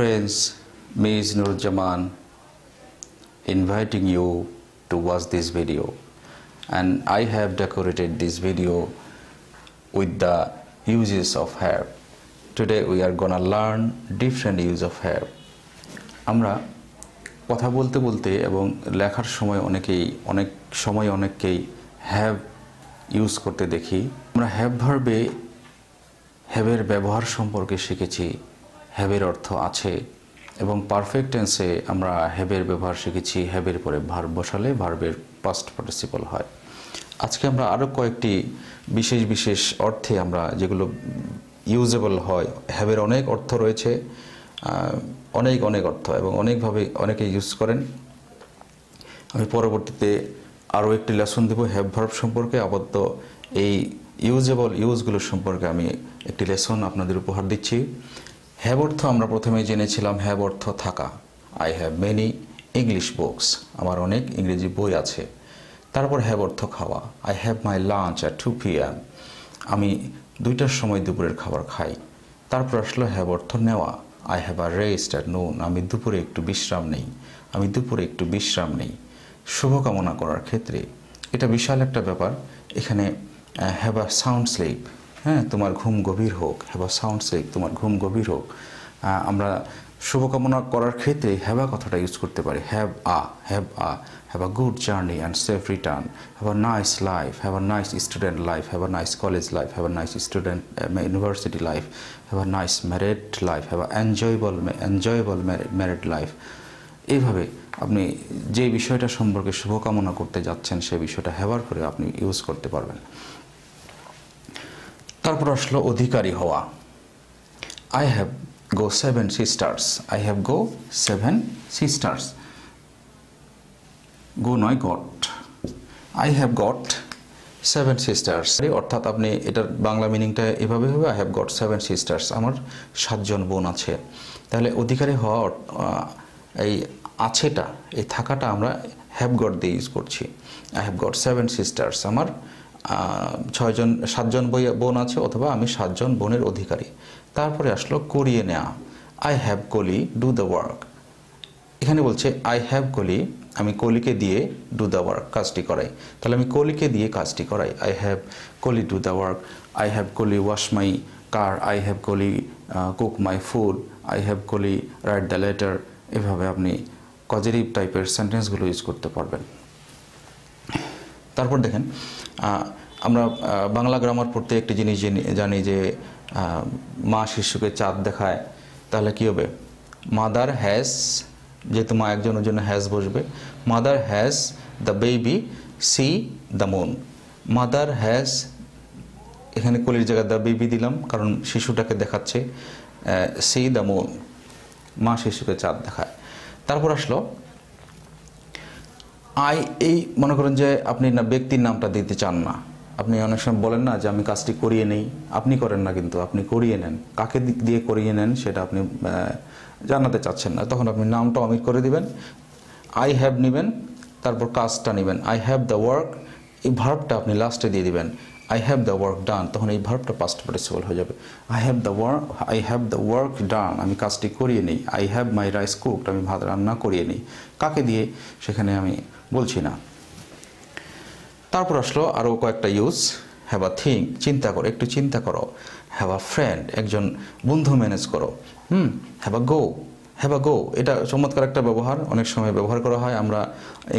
friends, me is Nurjaman inviting you to watch this video, and I have decorated this video with the uses of herb. Today we are gonna learn different use of herb. আমরা কথা বলতে বলতে এবং লেখার সময় অনেককেই have use করতে দেখি। আমরা have ভার্বে হ্যাভের ব্যবহার সম্পর্কে শিখেছি। হ্যাভের অর্থ আছে এবং পারফেক্ট টেন্সে আমরা হ্যাভের ব্যবহার শিখেছি। হ্যাভের পরে ভার্ব বসালে ভার্বের পাস্ট পার্টিসিপল হয়। আজকে আমরা আরো কয়েকটি বিশেষ অর্থে আমরা যেগুলো ইউজেবল হয়, হ্যাভের অনেক অর্থ রয়েছে, অনেক অর্থ এবং অনেকভাবে অনেকে ইউজ করেন। আমি পরবর্তীতে আরও একটি লেসন দেব হ্যাভ ভার্ব সম্পর্কে। আপাতত এই ইউজেবল ইউজগুলো সম্পর্কে আমি একটি লেসন আপনাদের উপহার দিচ্ছি। হ্যাভ অর্থ আমরা প্রথমে জেনেছিলাম, হ্যাভ অর্থ থাকা। I have many English books, আমার অনেক ইংরেজি বই আছে। তারপর হ্যাভ অর্থ খাওয়া। I have my lunch at 2 PM, আমি 2টার সময় দুপুরের খাবার খাই। তারপর আসলো হ্যাভ অর্থ নেওয়া। I have a rest at noon, আমি দুপুরে একটু বিশ্রাম নেই। শুভকামনা করার ক্ষেত্রে এটা বিশাল একটা ব্যাপার। এখানে হ্যাভ আ সাউন্ড স্লিপ, হ্যাঁ, তোমার ঘুম গভীর হোক। হ্যাভ আ সাউন্ড স্লিপ, তোমার ঘুম গভীর হোক। আমরা শুভকামনা করার ক্ষেত্রে হ্যাভ আ কথাটা ইউজ করতে পারি। Have a good journey and safe return. Have a nice life, have a nice student life, have a nice college life, have a nice student university life, have a nice married life, have a enjoyable married life. এইভাবে আপনি যে বিষয়টা সম্পর্কে শুভকামনা করতে যাচ্ছেন সেই বিষয়টা হ্যাভার করে আপনি ইউজ করতে পারবেন। তারপর আসলো অধিকারী হওয়া। I have go 7 sisters. I have go 7 sisters. Go নয় got. I have got 7 sisters. অর্থাৎ আপনি এটার বাংলা মিনিংটা এভাবে হবে, I have got 7 sisters. আমার 7 জন বোন আছে। তাহলে অধিকারী হওয়া এই আছেটা, এই থাকাটা আমরা have got দিয়ে ইউজ করছি। I have got 7 sisters. আমার 7 জন বোন আছে, অথবা আমি 7 জন বোনের অধিকারী। তারপরে আসলো করিয়ে নেওয়া। I have Koli do the work. এখানে বলছে আই হ্যাভ কলি, আমি কলিকে দিয়ে ডু দ্য ওয়ার্ক, কাজটি করাই। তাহলে আমি কলিকে দিয়ে কাজটি করাই। I have Koli do the work. I have Koli wash my car. I have Koli cook my food. I have Koli write the letter. এভাবে আপনি কজেটিভ টাইপের সেন্টেন্সগুলো ইউজ করতে পারবেন। তারপর দেখেন, আমরা বাংলা গ্রামার পড়তে একটি জিনিস জানি যে মা শিশুকে চাঁদ দেখায়। তাহলে কি হবে? মাদার হ্যাজ, যেহেতু মা একজন, ওর জন্য হ্যাজ বসবে। Mother has the baby C the moon. Mother has, এখানে কলির জায়গায় দ্য বেবি দিলাম কারণ শিশুটাকে দেখাচ্ছে। সি দ্য মুন, মা শিশুকে চাঁদ দেখায়। তারপর আসলো আই, এই মনে করেন যে আপনি না ব্যক্তির নামটা দিতে চান না। আপনি অনেক সময় বলেন না যে আমি কাজটি করিয়ে নেই, আপনি করেন না, কিন্তু আপনি করিয়ে নেন। কাকে দিয়ে করিয়ে নেন সেটা আপনি জানাতে চাচ্ছেন না, তখন আপনি নামটা অমিট করে দিবেন। আই হ্যাভ নেবেন, তারপর কাজটা নেবেন। আই হ্যাভ দ্য ওয়ার্ক, এই ভার্বটা আপনি লাস্টে দিয়ে দিবেন। I have the work done, তখন এই ভার্বটা পাস্ট পার্টিসিপল হয়ে যাবে। I have the work done, আমি কাজটি করিয়ে নেই। I have my rice cooked, আমি ভাত রান্না করিয়ে নিই। কাকে দিয়ে সেখানে আমি বলছি না। তারপর আসলো আরও কয়েকটা ইউজ। হ্যাভ আ থিঙ্ক, চিন্তা করো, একটু চিন্তা করো। হ্যাভ আ ফ্রেন্ড, একজন বন্ধু ম্যানেজ করো। হ্যাভ আ গো, এটা চমৎকার একটা ব্যবহার, অনেক সময় ব্যবহার করা হয়। আমরা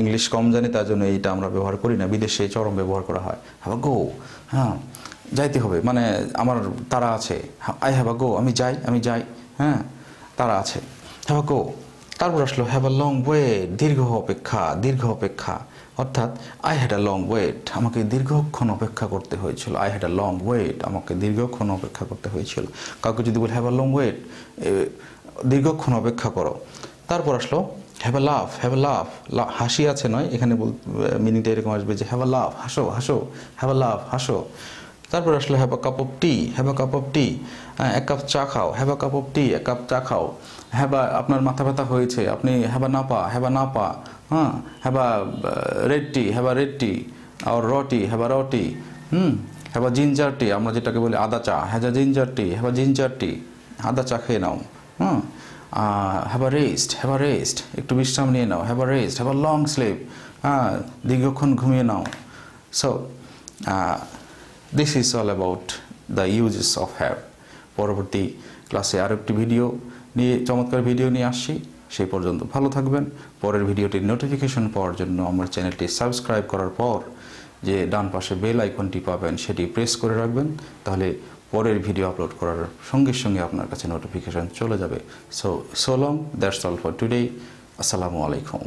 ইংলিশ কম জানি, তার জন্য এইটা আমরা ব্যবহার করি না। বিদেশে চরম ব্যবহার করা হয়। হ্যাভ আ গো, হ্যাঁ, যাইতে হবে, মানে আমার তারা আছে। আই হ্যাভ আ গো, আমি যাই, হ্যাঁ, তারা আছে। Have a go. তারপর আসলো হ্যাভ আ লং ওয়েট, দীর্ঘ অপেক্ষা। অর্থাৎ I had a long wait, আমাকে দীর্ঘক্ষণ অপেক্ষা করতে হয়েছিল। I had a long wait, আমাকে দীর্ঘক্ষণ অপেক্ষা করতে হয়েছিল। কাউকে যদি বলি হ্যাভ আ লং ওয়েট, দীর্ঘক্ষণ অপেক্ষা করো। তারপর আসলো হ্যাভ আ লাভ, হাসি আছে নয়, এখানে মিনিংটা এরকম আসবে যে হ্যাভ আ লাভ, হাসো, হ্যাভ আ লাভ, হাসো। তারপর আসলে হ্যাভ আ কাপ অফ টি, এক কাপ চা খাও। হ্যাভ আ কাপ অফ টি, এক কাপ চা খাও। হ্যাভ আ, আপনার মাথা ব্যথা হয়েছে, আপনি হ্যাভ আ নাপা, হ্যাঁ, হ্যাভ আ রেড টি, আর রটি, have a roti. Have a ginger tea, আমরা যেটাকে বলি আদা চা। হ্যাভ আ জিঞ্জার টি, আদা চা খেয়ে নাও। হ্যাভ আ রেস্ট, একটু বিশ্রাম নিয়ে নাও, have a rest, have a long sleep, হ্যাঁ, দীর্ঘক্ষণ ঘুমিয়ে নাও। So this is all about the uses of have. পরবর্তী ক্লাসে আরও একটি ভিডিও নিয়ে, চমৎকার ভিডিও নিয়ে আসছি। সেই পর্যন্ত ভালো থাকবেন। পরের ভিডিওটির নোটিফিকেশন পাওয়ার জন্য আমার চ্যানেলটি সাবস্ক্রাইব করার পর যে ডান পাশে বেল আইকনটি পাবেন সেটি প্রেস করে রাখবেন, তাহলে পরের ভিডিও আপলোড করার সঙ্গে সঙ্গে আপনার কাছে নোটিফিকেশন চলে যাবে। So long, that's all for today. আসসালামু আলাইকুম।